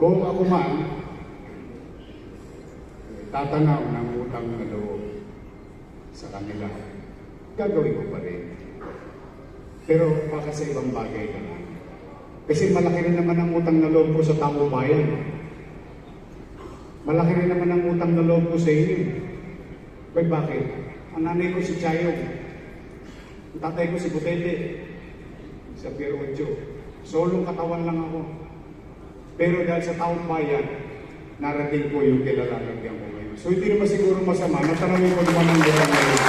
Kung ako man, tatanaw ng utang na loob sa kanila, gagawin ko pa rin. Pero baka sa ibang bagay na lang. Kasi malaki rin naman ang utang na loob ko sa taong bayan. Malaki rin naman ang utang na loob ko sa inyo. Kaya bakit? Ang nanay ko si Chayong. Ang tatay ko si Butete. Sa Pier 8. Solong katawan lang ako. Pero dahil sa taong bayan, narating ko yung kilalalagyan ko ngayon. So hindi naman siguro masama. Natanangin ko naman ang utang na loob.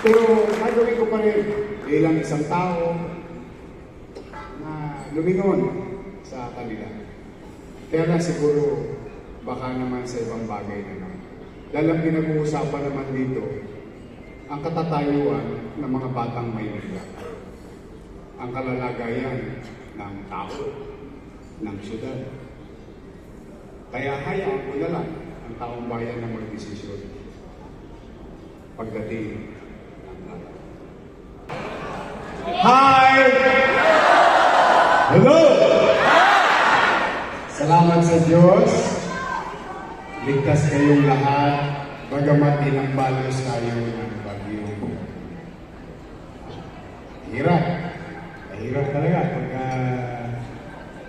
Pero gagawin ko pa rin bilang isang tao na lumingon sa kanila. Kaya na siguro baka naman sa ibang bagay na naman. Dahil ang pinag-uusapan naman dito, ang katatayuan ng mga batang Maynila. Ang kalalagayan ng tao, ng syudad. Kaya hayaan ko na lang ang taong bayan na mag-desisyon pagdating. Hi! Hello! Salamat sa Diyos. Ligtas kayong lahat, bagamat inambalos tayo ng bagyo. Hirap. Mahirap talaga pagka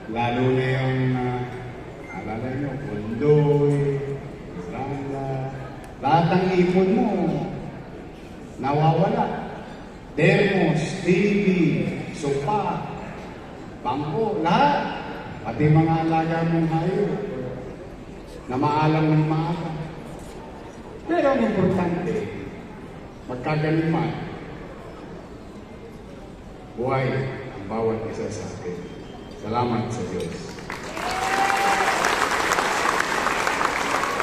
lalo na yung alala nyo, Pundoy, Randa, lahat ng ipon mo nawawala. Demos, TV, sopa, bangko, lahat. Pati mga alaga mong hayop na maalam ng maaga. Pero ang importante, magkagaling man, buhay ang bawat isa sa atin. Salamat sa Diyos.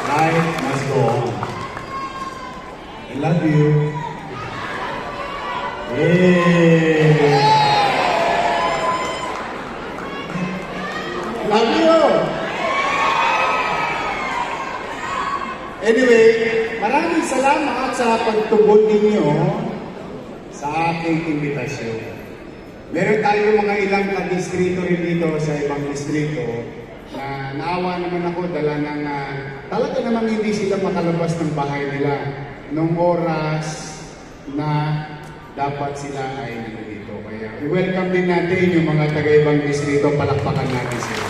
Life must go on. I love you. Love you! Anyway, maraming salamat sa pagtubod ninyo sa aking imbitasyon. Meron tayong mga ilang ka-distrito rin dito sa ibang distrito na naawa naman ako dala ng talaga namang hindi sila makalabas ng bahay nila nung oras na dapat sila ay nandito. Kaya i-welcome din natin yung mga taga-ibang distrito, palakpakan natin sila.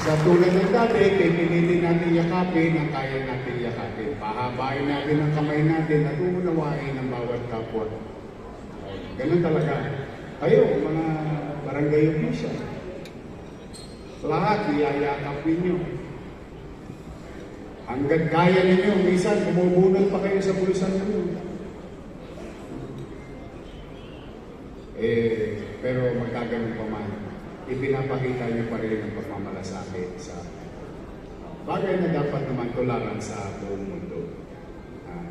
Sa tulad ng dati, pipilitin natin yakapin ang kaya natin yakapin. Pahabain natin ang kamay natin at uunawain ang bawat kapwa. Ganun talaga. Kayo, mga barangay official, lahat iyayakapin nyo. Hanggang kaya ninyo, minsan bumubunan pa kayo sa bulsan ninyo. Pero magkaganon pa man, ipinapakita nyo pa rin ang pagmamalasakit sa bagay na dapat naman tularan sa buong mundo.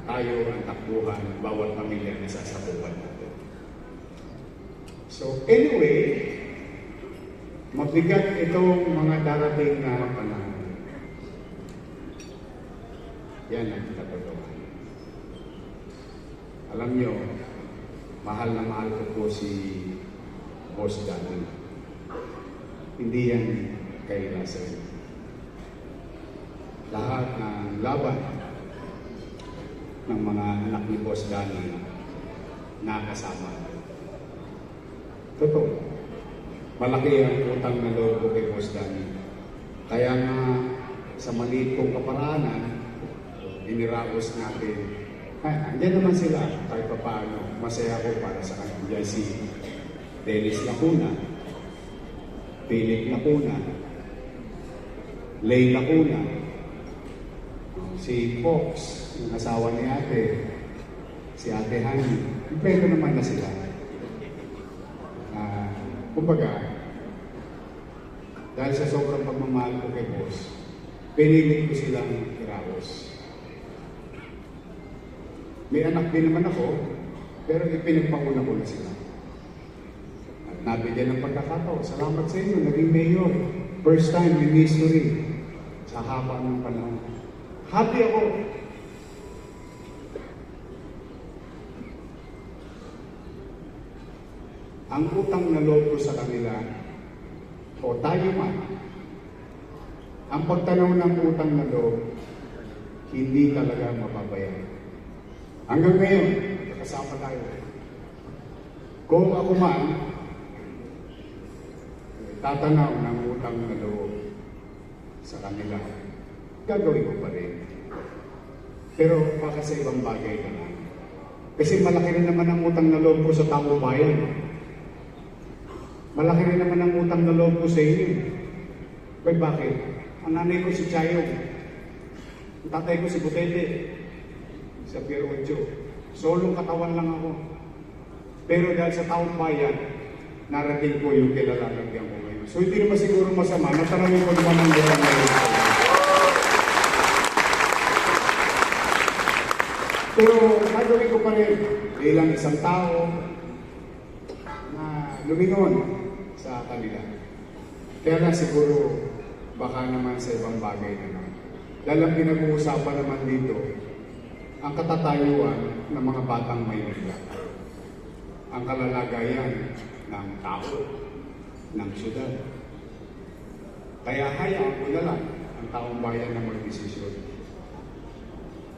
Tayo ang takbuhan, bawat pamilya na sasabukan natin. So anyway, mabigat itong mga darating na panahon. Yan ang katotohanan. Alam nyo, mahal na mahal ko po si Boss Danny. Hindi yan kay Lazaro. Lahat ng laban ng mga anak ni Boss Danny nakasama. Totoo. Malaki ang utang na loob ko kay Boss Danny. Kaya nga sa maliit kong kaparaanan, iniraos natin. Andiyan naman sila, kahit pa paano, masaya ko para sa kanila. Diyan si Dennis Lacuna, Philip Lacuna, Lay Lacuna, si Fox, yung asawa ni ate, si ate Hani. Kompleto naman na sila. Kumbaga, dahil sa sobrang pagmamahal ko kay Boss, pinilit ko silang iraos. May anak din naman ako, pero ipinagpauna ko na sila. At nabigyan ng pagkakataon. Salamat sa inyo, naging mayor. First time in history sa haba ng panahon. Happy ako. ang utang na loob ko sa kanila, o tayo man, ang pagtanaw ng utang na loob, hindi talaga mababayaran. Hanggang ngayon, kasama tayo. Kung ako man, tatanaw ng utang na loob sa kanila, gagawin ko pa rin. Pero baka sa ibang bagay na lang. Kasi malaki rin naman ang utang na loob ko sa taong bayan. Malaki rin naman ang utang na loob ko sa inyo. Kaya bakit? Ang nanay ko si Chayong. Ang tatay ko si Butete. Sa Pier 8. Solong katawan lang ako. Pero dahil sa taong bayan, narating ko yung kilalalagyan ko ngayon. So hindi naman siguro masama. Natanawin ko naman ang utang na loob. Pero gagawin ko pa rin bilang isang tao na lumingon sa kanila. Kaya na siguro baka naman sa ibang bagay naman. Dahil ang pinag-uusapan naman dito, ang katatayuan ng mga batang Maynila. Ang kalalagayan ng tao, ng syudad. Kaya hayaan ko na lang ang taong bayan na mag-desisyon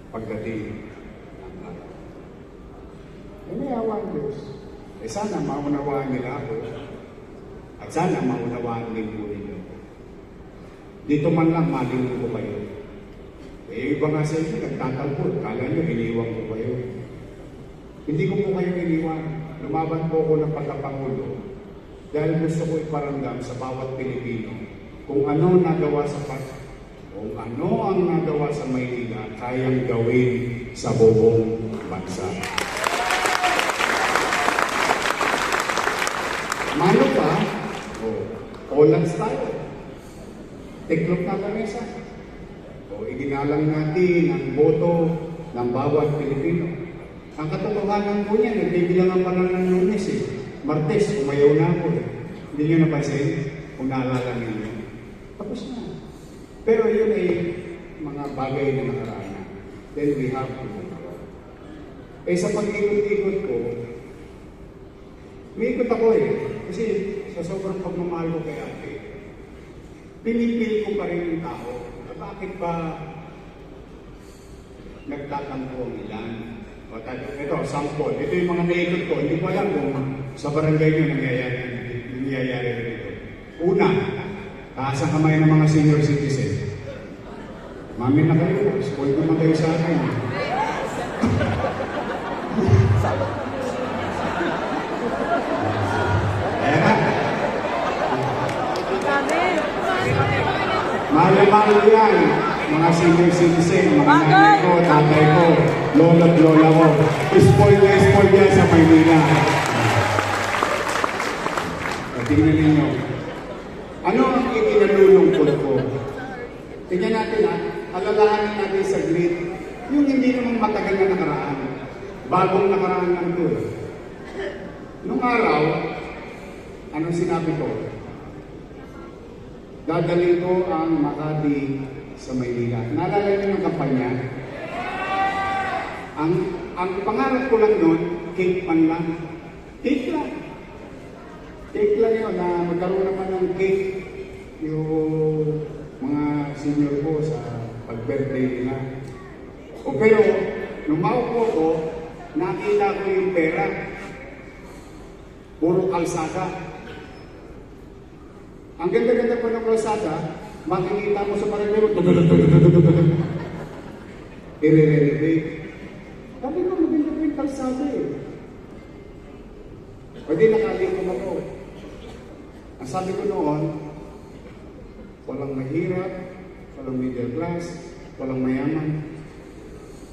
pagdating ng araw. May awa ang Diyos. Sana maunawaan nila ako at sana maunawaan din po ninyo. Dito man lang malingon ko kayo. Iba nga sa inyo, nagtatalbot. Kala nyo, iniwan ko kayo. Hindi ko po kayo iniwan. Lumaban po ako ng pagkapangulo dahil gusto ko iparamdam sa bawat Pilipino kung ano nagawa sa kung ano ang nagawa sa Maynila kayang gawin sa buong bansa. Mano pa, Hollands tayo. Tiklop na kamesa. Iginalang natin ang boto ng bawat Pilipino. Ang katotohanan po niya, nagbibilangan pa lang ng Lunes Martes, umayaw na ako Hindi nyo napansin kung naalala ninyo. Tapos na. Pero yun ay mga bagay na nakaraan. Then we have to move on. Sa pag-ikot-ikot ko, may ikot ako Kasi sa sobrang pagmamahal ko kay ate, pinipil ko pa rin yung tao. Bakit ba nagtatampo ang ilan? Ito, sample. Ito yung mga naikot ko. Hindi ko alam kung sa barangay nyo nangyayari dito. Una, taas ang kamay ng mga senior citizen. Mami na kayo. Spoil naman kayo sa akin. Mahal-mahal yan, mga senior citizen, mga nanay ko, tatay ko, lolo at lola ko. Spoil yan sa Maynila. Tingnan ninyo. Ano ang ikinalulungkot ko? Tingnan natin alalahanin natin sa grid, yung hindi naman matagal na nakaraan. Bagong nakaraan lang ito Nung araw, anong sinabi ko? Dadalhin ko ang Makati sa Maynila. Naalala niyo ng kampanya? Ang pangarap ko lang noon, cake man lang. Cake lang. Cake lang yun, na magkaroon naman ng cake yung mga senior ko sa pag-birthday nila. Pero, nung maupo ko, nakita ko yung pera. Puro kalsada. Ang ganda-ganda pa ng kalsada, makikita mo sa parang i-renovate. Sabi ko, maganda pa yung kalsada O di nakalikom ako. Ang sabi ko noon, walang mahirap, walang middle class, walang mayaman.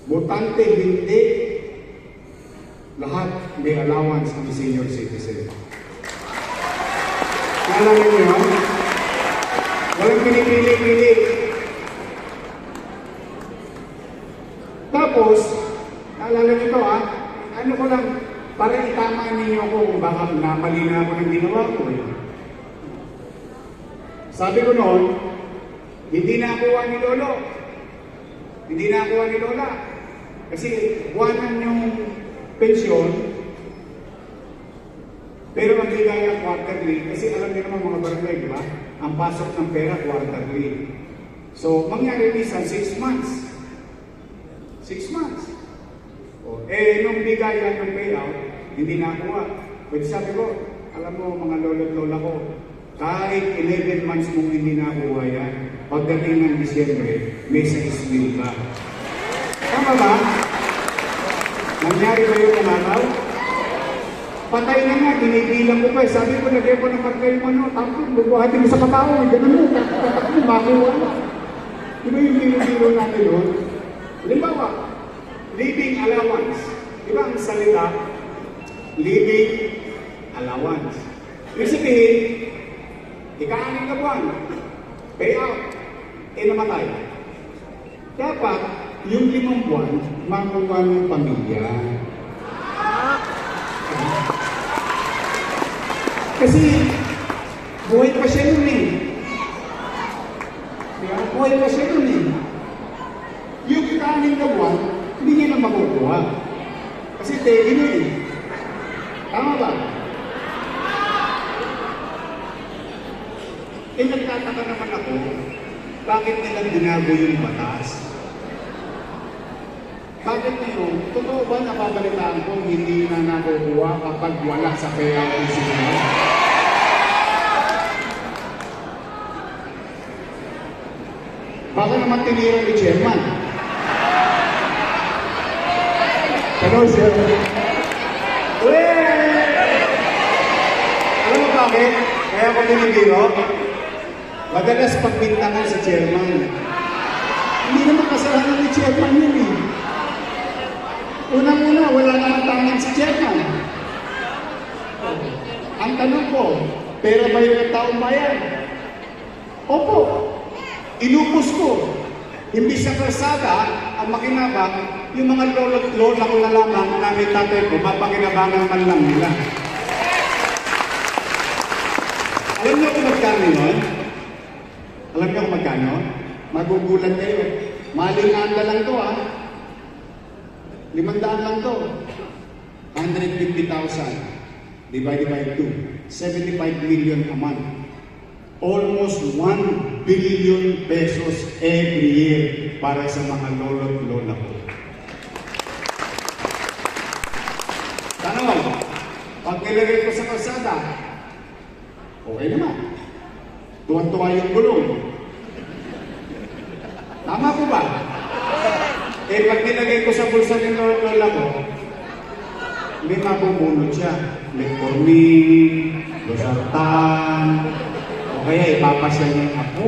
Botante, hindi. Lahat may allowance ang senior citizen. Alam niyo, walang pinipili-pili. Tapos, naalala niyo ito ano ko lang, para itama ninyo ako kung baka namali na ako ng ginawa ko Sabi ko noon, hindi na akuha ni Lolo. Hindi na akuha ni Lola. Kasi buwanan yung pensyon, Pero ang bigay quarterly, kasi alam niyo naman mga barangay, di ba? Ang pasok ng pera quarterly. So, mangyari minsan 6 months. 6 months. O, nung bigayan ng payout, hindi nakuha. Pwede sabi ko, alam mo mga lolo at lola ko, kahit 11 months mong hindi nakuha yan, pagdating ng Disyembre, may 6,000 ka. Tama ba? Nangyari ba yung araw? Patay na nga, binibilang ko pa eh. Sabi ko, lagay ko naman kayo tapos bubuhatin mo sa katao, ganun mo, tatak mo, makuha mo. Di ba yung binibiro natin doon? Halimbawa, living allowance. Di ba ang salita? Living allowance. Ibig sabihin, ika-anim na buwan, payout, namatay. Dapat, yung 5 buwan, makuha ng pamilya. Kasi, buhay pa siya nun eh. Diba? Buhay pa siya nun eh. Yung ika-anim na buwan, hindi niya na makukuha. Kasi tegi na eh. Tama ba? Nagtataka naman ako, bakit nila binago yung batas? Bakit ngayon, totoo ba napabalitaan ko hindi na nakukuha kapag wala sa payout ng sinunod? Baka naman tinira ni Chairman. Hello, sir. Alam mo bakit? Kaya ako tinitiro? Madalas pagbintangan si Chairman. Hindi naman kasalanan ni Chairman yun eh. Unang-una, wala naman tangan si Chairman. Ang tanong ko, pera ba yung taong bayan? Opo. Inupos ko. Hindi sa kalsada, ang makinabang, yung mga lola ko na lamang, namin tatay ko, mapakinabangan man lang nila. Alam niyo kung magkano yun? Alam niyo kung magkano? Magugulan kayo. Maling-anda lang to ha. 500 lang to. 150,000 divided by 2. 75 million a month. Almost 1 billion pesos every year para sa mga lolo at lola ko. Tanong, pag nilagay ko sa kalsada, okay naman. Tuwan-tuwa yung gulong. Tama po ba? Pag nilagay ko sa bulsa ng lola ko, may mabubunod siya. Metformin, losartan, o kaya ipapasya niya yung ako.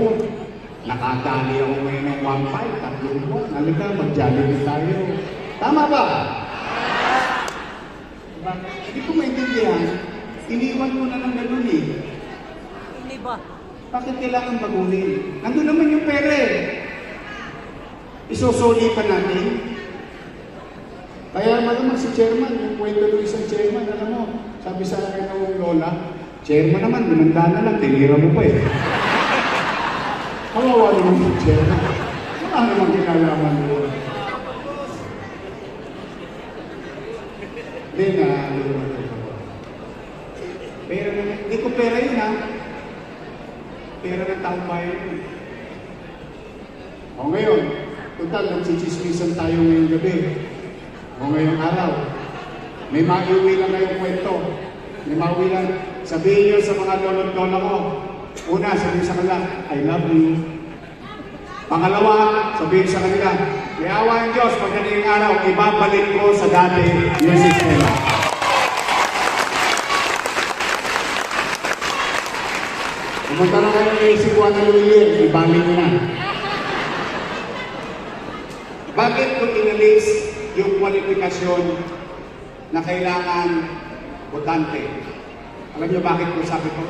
Nakatali ako ngayon ng 1.5, 3 buwan. Halika, mag-jollibee tayo. Tama ba? Hindi ko maintindihan. Iniwan mo na ng ganun eh. Hindi ba? Bakit kailangan baguhin? Nandun naman yung pera eh. Isusuli pa natin. Kaya malamang si Chairman, yung kwento ng isang Chairman, alam mo, sabi sa akin ng lola, Chairman naman, 500 na lang, tinira mo pa eh. Kawawa naman yung Chairman. Wala naman kinalaman mo. Hindi na, pera na, hindi ko pera yun ha. Pera ng taong bayan yun. O ngayon, total, nagsichismisan tayo ngayong gabi. O ngayong araw. May mauwi lang ngayong kwento. May mauwi lang. Sabihin nyo sa mga lolo-lola ko. Una, sabihin sa kanila, I love you. Pangalawa, sabihin sa kanila, may awa ng Diyos, pagdating araw, ibabalik ko sa dati yung sistema. Pumunta na kayo ng Cebuana na Lulier, ibalik nyo na. Bakit kung inalis yung kwalifikasyon na kailangan botante? Alam niyo bakit kung sabi ko?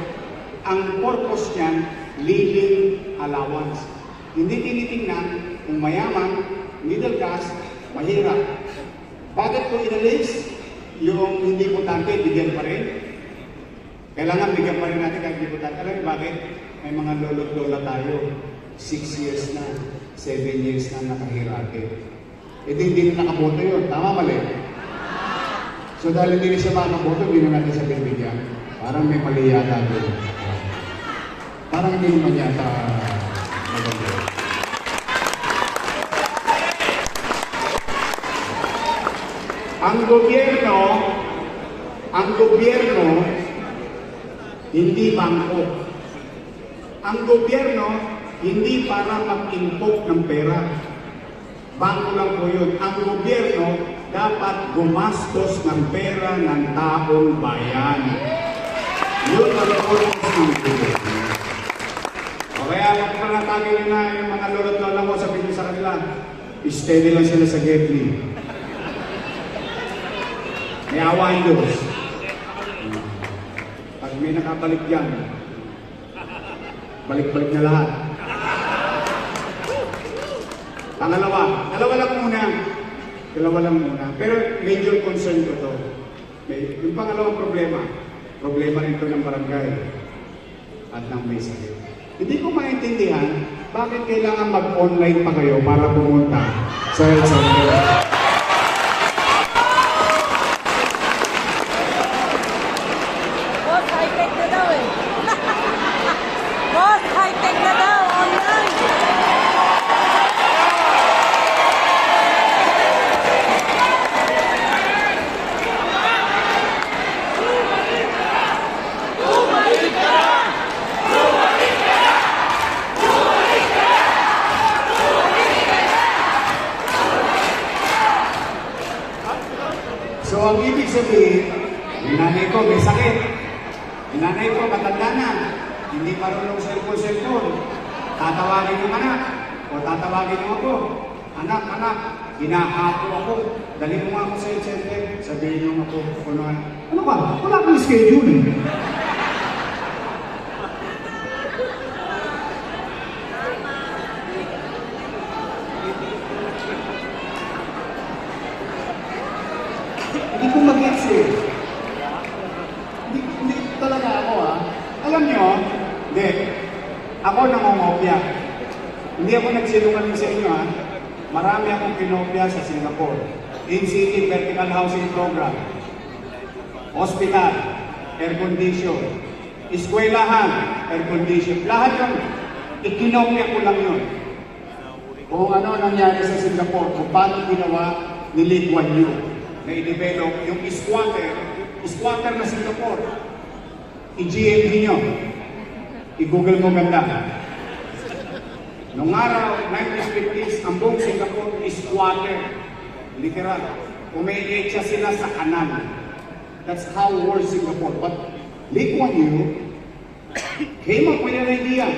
Ang purpose niyan, living allowance. Hindi tinitingnan kung mayaman, middle class, mahirap. Bakit kung inalis yung hindi botante, bigyan pa rin? Kailangan bigyan pa rin natin kahit hindi botante. Alam niyo bakit? May mga lolo-lola tayo. 6 years na, 7 years na nakahirate. Hindi na nakaboto yun. Tama, mali? So dahil hindi siya makaboto, hindi na natin siya bibigyan. Parang may mali yata doon. Parang hindi naman yata maganda. Ang gobyerno, hindi bangko. Ang gobyerno, hindi para mag-impok ng pera. Bangko lang po yun. Ang gobyerno, dapat gumastos ng pera ng taong bayan. Yun ang purpose ng gobyerno. O kaya magpanatagin nyo na yung mga lolo't lola mo, sabihin nyo sa kanila, steady lang sila sa Getty. May awain Diyos. Pag may nakabalik yan, balik-balik na lahat. Dalawa lang muna. Pero major concern ko to. Yung pangalawang problema rin to ng barangay at ng may sakit. Hindi ko maintindihan bakit kailangan mag-online pa kayo para pumunta sa health center. Boss, high-tech na daw eh. Boss, high-tech na daw. Online. So ang ibig sabihin, yung nanay ko may sakit. Yung nanay ko matanda na. Hindi marunong cellphone. Tatawagin yung anak. O tatawagin yung ako. Anak, hinahapo ako. Dali mo nga ako sa health center. Sabihin yung ako, ano ka? Wala kang schedule. Hindi ko mag-gets eh. Hindi talaga ako Alam nyo, hindi. Ako nangongopya. Hindi ako nagsinungaling sa inyo Marami akong kinopya sa Singapore. In-city vertical housing program. Hospital, air condition. Eskwelahan, air condition. Lahat yun. Ikinopya ko lang yun. Kung ano nangyari sa Singapore, kung paano ginawa ni Lee Kuan Yew na i-develop yung squatter na Singapore. I-GMP nyo. I-google mo ganda. Noong araw, 1950s, ang buong Singapore is squatter. Literal. Umiietsa sila sa kanan. That's how war Singapore. But Lee Kuan Yew came up with an idea.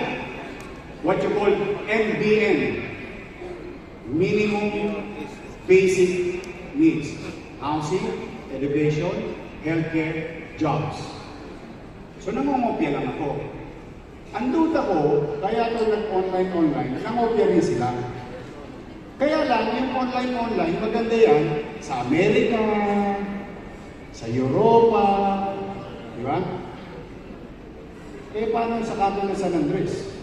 What you call MBN. Minimum Basic Needs. Housing, education, healthcare, jobs. So nangongopya lang ako. Ang duda ko, kaya ito nag-online, nangopya rin sila. Kaya lang, yung online, maganda yan sa Amerika, sa Europa, di ba? Paano sa kanto ng San Andres?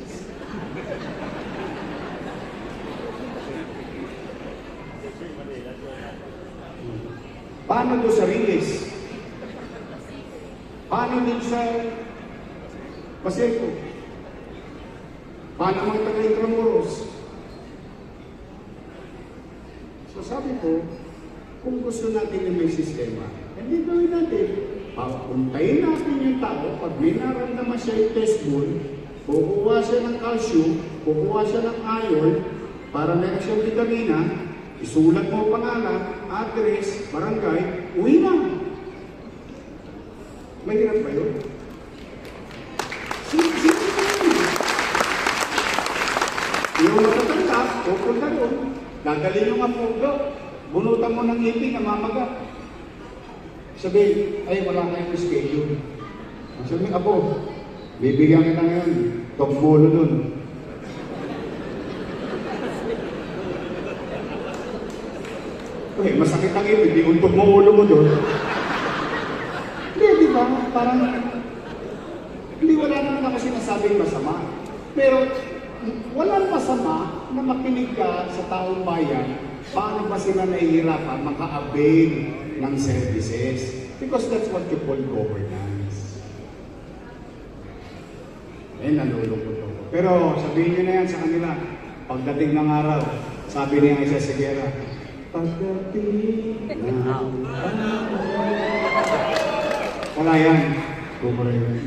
Paano doon sa Riles? Paano din sa Paseco? Paano mga taga-Intramuros? So sabi ko, kung gusto natin na may sistema, hindi gawin natin. Papuntayin natin yung tao, pag may naramdaman siya yung test ball, kukuha siya ng calcium, kukuha siya ng iron, para meron siyang vitamina, isulat mo pangalan, address, barangay, uwi na. Mahirap ba yun? Sige. Yung matatanda, pupunta doon, dadalhin yung apogo, bunutan mo ng ngipin, namamaga. Sabi, ay wala kayong schedule. Sabi, apo, bibigyan kita ngayon, tokbolo doon. Masakit ang ipin, di untog mo ulo mo doon. Hindi, di ba? Parang, hindi wala naman ako sinasabing masama. Pero, walang masama na makinig ka sa taong bayan, paano ba sila nahihirapan maka-avail ng services. Because that's what you call governance. Nalulungkot ako. Pero sabihin nyo na yan sa kanila, pagdating ng araw, sabi niya isa sa Guerra, pagdating ng araw. Wala yan.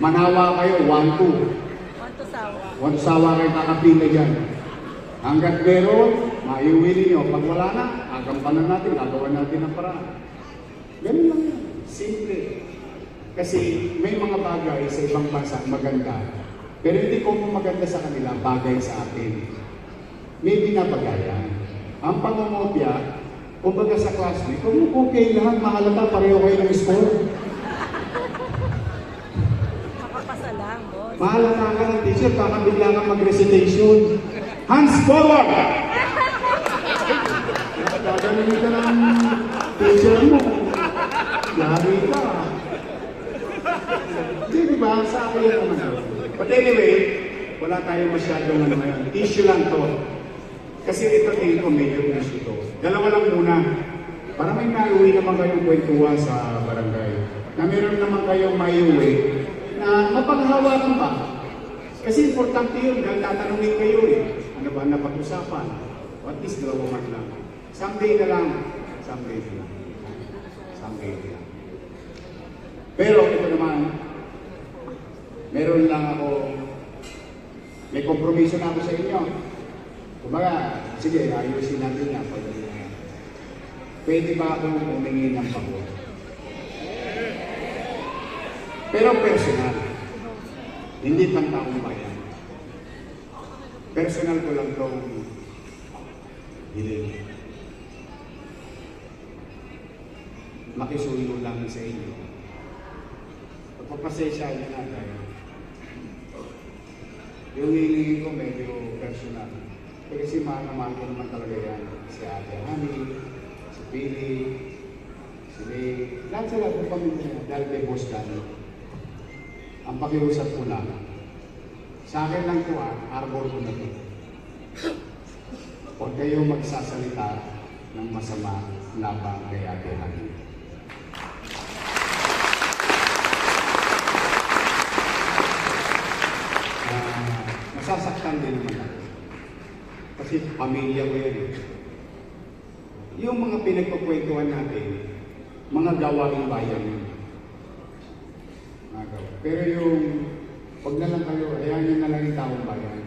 Manawa kayo, 1-2. Want to sawa. Huwag sawa kayo kakapila dyan. Hanggat meron, maiuwi ninyo. Pag wala na, agampanan natin, gagawa natin ang paraan. Ganun lang yan. Simple. Kasi may mga bagay sa ibang bansa maganda. Pero hindi ko maganda sa kanila, bagay sa atin. May binabagayan. Ang pangungopia, kumbaga sa classmate, kung okay lahat, mahalata, pareho kayo ng score. Makapasa lang, boss. Mahalata ka ng teacher, baka bigla kang mag-recitation. Hands forward! Gaganin ka ng teacher mo. Yari ka. Hindi, diba? Sa akin yan naman. But anyway, wala tayong masyadong ano ngayon. Issue lang to. Kasi ito tingin ko medyo issue to. Dalawa lang muna. Para may maiuwi naman kayong kwentuhan sa barangay. Na meron naman kayong maiuwi na mapaghawakan pa. Kasi importante yun dahil tatanungin kayo eh. Ano ba napag-usapan? O at least 2 month lang. Someday na lang. Someday na lang. Someday na lang. Pero ito naman, meron lang ako, may kompromiso na ako sa inyo. Kumbaga, sige, ayusin natin yan. Pwede ba akong humingi ng pagod? Pero personal. Hindi pang-taong bayan. Personal ko lang itong hiling. Makisuyo lang sa inyo. Pagpapasensya niyo na tayo. Yung hilingin ko medyo personal. Kasi mahal ko naman talaga yan. Si Ate Hani, si Billy, si May, lahat sila kung pamilya dahil may boss dahil. Ang pakiusap ko lang, sa akin lang ito arbor ko na ito. Huwag kayo magsasalita ng masama laban kay Ate Hani. Masasaktan din naman ako. Kasi pamilya ko yan eh. Yung mga pinagpapwentuhan natin, mga gawaing bayan yun. Pero yung, pag na lang kayo, ayaw nyo na lang yung taong bayan.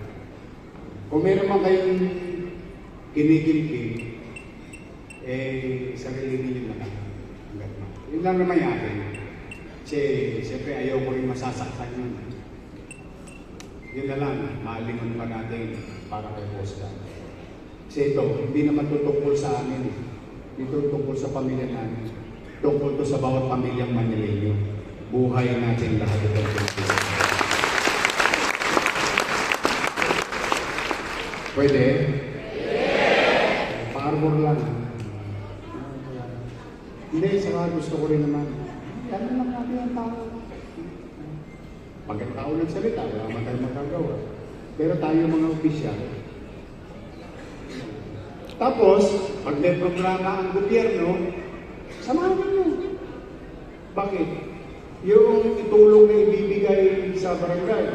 Kung meron man kayong kinikilkin, sarili ninyo na lang. Yun lang naman yakin. Kasi, siyempre ayaw ko rin masasaktan yun. Yun na lang, maalingon pa natin para kay Costa. Kasi ito, hindi naman tutungkol sa amin. Ito tungkol sa pamilya namin. Tungkol to sa bawat pamilyang Manileño. Buhay natin lahat ito. Pwede? Yeah. Pa-arbor lang. Hindi, saka gusto ko rin naman. Ano lang natin ang tao? Pag ang tao nagsalita, wala naman tayo magagawa. Pero tayo mga opisyal. Tapos, pag may programa ang gobyerno, samahan nyo. Bakit? Yung itulong na ibibigay sa barangay,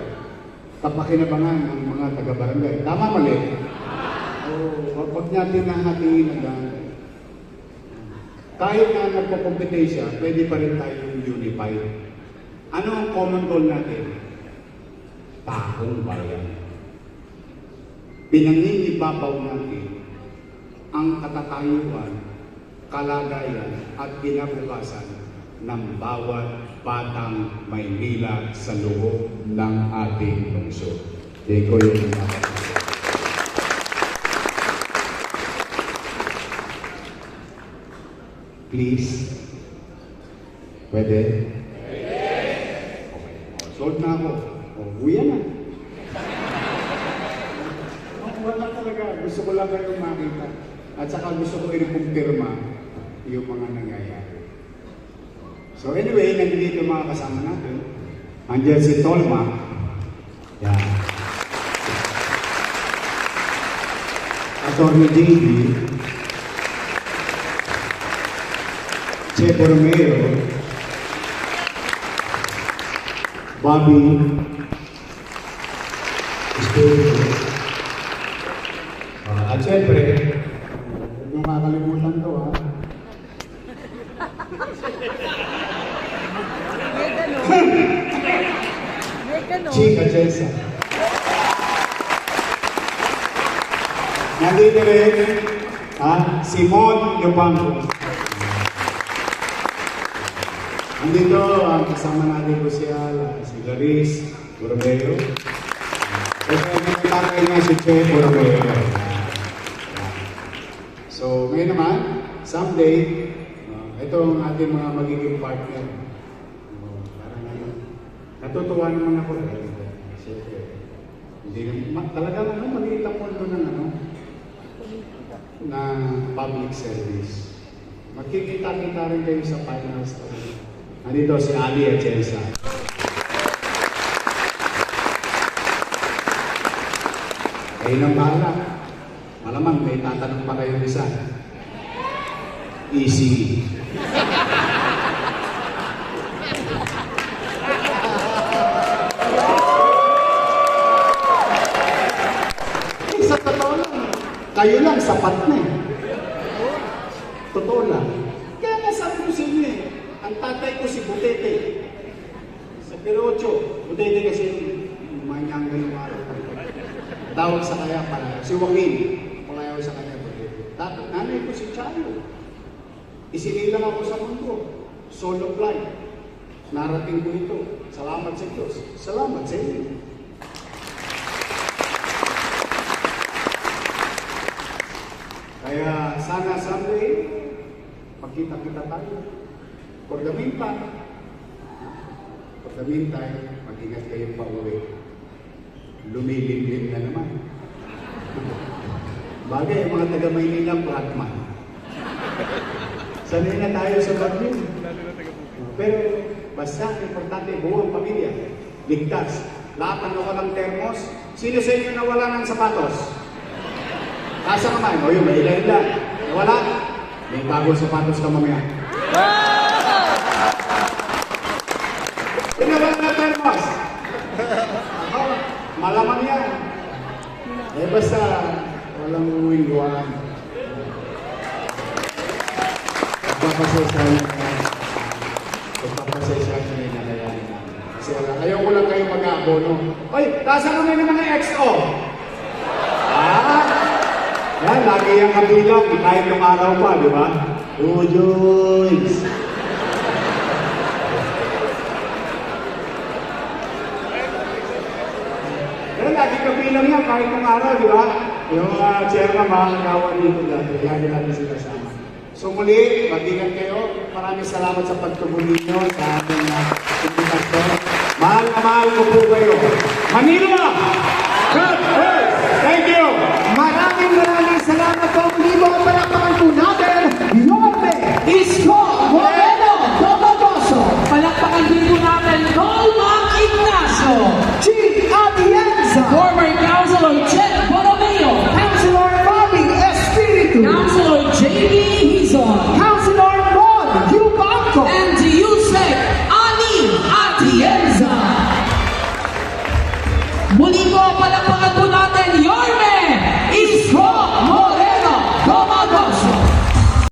kapakinabangan ng mga taga-barangay. Tama mali? Huwag natin nahatiin hanggang. Kahit na nagpo-compete siya, pwede pa rin tayong unified. Ano ang common goal natin? Taong bayan. Pinangingibabaw natin ang katatayuan, kalagayan at kinabukasan ng bawat batang Maynila sa loob ng ating lungsod. Eko yung mga. Please. Pwede? Sold na ako. Uwi na. Wala talaga. Gusto ko lang kayong makita. At saka gusto ko i-kumpirma yung mga nangyayari. So anyway, nandito yung mga kasama natin. Andiyan si Tolma. Yan. Attorney JB. Che Borromeo, Bobby, Espiritu. At syempre, huwag mo makakalimutan to ha. May ganun. May ganun. Chica Chesa. Nandito rin, Simon Yopango. Nandito, kasama natin po si Laris Borromeo. Kasi may tatay niya si Che Borromeo. So, ngayon naman, someday, ito ang ating mga magiging partner. Parang natutuwa naman ako. Siyempre, talagang maliit ang mundo na public service. Magkikita-kita rin kayo sa finals. Nandito si Ali at Chelsea. Kayo nang bahala. Malamang may tatanong pa kayo isa. Easy. Sa totoo lang, kayo lang sapat na eh. Totoo lang. Kaya nga sabi ko sa inyo eh, ang tatay ko si Butete. Sa Pirocho, Butete kasi manyangga ng araw. Tawag sa kaya para, si Joaquin, palayaw sa kanya Butete. Nanay ko si Chayo. Isinilang ako sa mundo. Solo flight. Narating ko ito. Salamat sa Diyos. Salamat sa inyo. Kaya sana someday, magkita-kita tayo. For the meantime, mag-ingat kayo pa uwi. Lumilimlim na naman. Bagay, mga taga-Maynila, Platman. Sanay na tayo sa bagyo. Pero basta, importante, buong pamilya. Ligtas. Lahat ng nawalang termos. Sino sa inyo nawala ng sapatos? Asa naman? O yun, may ilan-ilan. Nawala? May bagong sapatos ka mamaya. Nawala na termos. Ako, malamang yan. Eh basta, walang uwing-guan. Pagpapasensya nyo na nalayanin namin. Kasi ayaw ko lang kayo mag-abono. Oy, tasa kami ng mga XO. Yan, lagi yung kabilang. Kahit yung araw pa, di ba? Ujoys! Yan, lagi kabilang yan. Kahit yung araw, di ba? Yung chairman, mga kagawa dito dati. Lagi natin sila sama. So muli, mag-ingat kayo. Maraming salamat sa pagtubuli nyo sa ating invitasyon. Mahal na mahal ko po kayo. Manila! God, hey!